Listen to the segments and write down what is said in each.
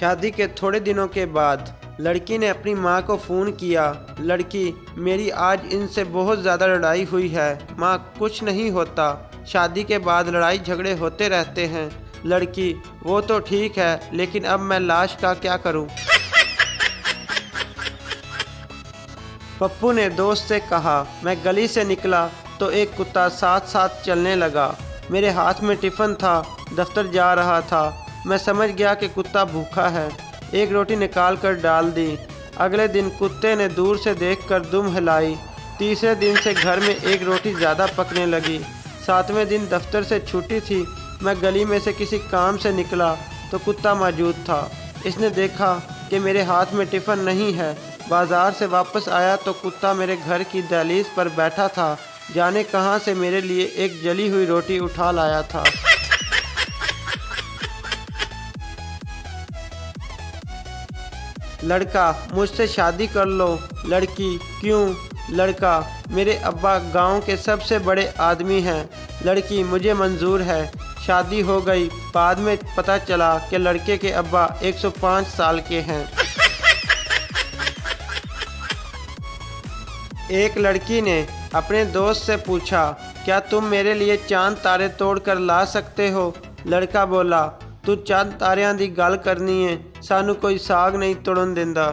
शादी के थोड़े दिनों के बाद लड़की ने अपनी माँ को फ़ोन किया। लड़की, मेरी आज इनसे बहुत ज़्यादा लड़ाई हुई है। माँ, कुछ नहीं होता, शादी के बाद लड़ाई झगड़े होते रहते हैं। लड़की, वो तो ठीक है, लेकिन अब मैं लाश का क्या करूँ? पप्पू ने दोस्त से कहा, मैं गली से निकला तो एक कुत्ता साथ साथ चलने लगा। मेरे हाथ में टिफ़िन था, दफ्तर जा रहा था। मैं समझ गया कि कुत्ता भूखा है। एक रोटी निकाल कर डाल दी। अगले दिन कुत्ते ने दूर से देखकर दुम हिलाई। तीसरे दिन से घर में एक रोटी ज़्यादा पकने लगी। 7वें दिन दफ्तर से छुट्टी थी। मैं गली में से किसी काम से निकला तो कुत्ता मौजूद था। इसने देखा कि मेरे हाथ में टिफ़िन नहीं है। बाज़ार से वापस आया तो कुत्ता मेरे घर की दहलीज पर बैठा था। जाने कहाँ से मेरे लिए एक जली हुई रोटी उठा लाया था। लड़का, मुझसे शादी कर लो। लड़की, क्यों? लड़का, मेरे अब्बा गांव के सबसे बड़े आदमी हैं। लड़की, मुझे मंजूर है। शादी हो गई। बाद में पता चला कि लड़के के अब्बा 105 साल के हैं। एक लड़की ने अपने दोस्त से पूछा, क्या तुम मेरे लिए चांद तारे तोड़ कर ला सकते हो? लड़का बोला, तू चंद तारियां दी गल करनी है, सानू कोई साग नहीं तोड़न देंदा।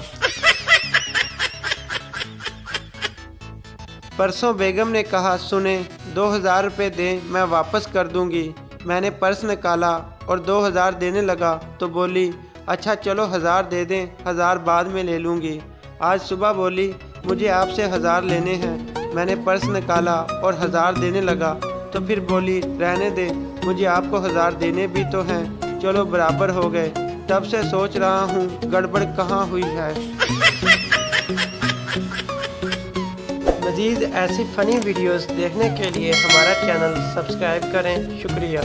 परसों बेगम ने कहा, सुने, 2000 रुपये दें, मैं वापस कर दूंगी। मैंने पर्स निकाला और 2000 देने लगा तो बोली, अच्छा चलो 1000 दे दें, 1000 बाद में ले लूँगी। आज सुबह बोली, मुझे आपसे 1000 लेने हैं। मैंने पर्स निकाला और 1000 देने लगा तो फिर बोली, रहने दे, मुझे आपको 1000 देने भी तो हैं, चलो बराबर हो गए। तब से सोच रहा हूँ गड़बड़ कहाँ हुई है। मज़ीद ऐसी फ़नी वीडियोस देखने के लिए हमारा चैनल सब्सक्राइब करें। शुक्रिया।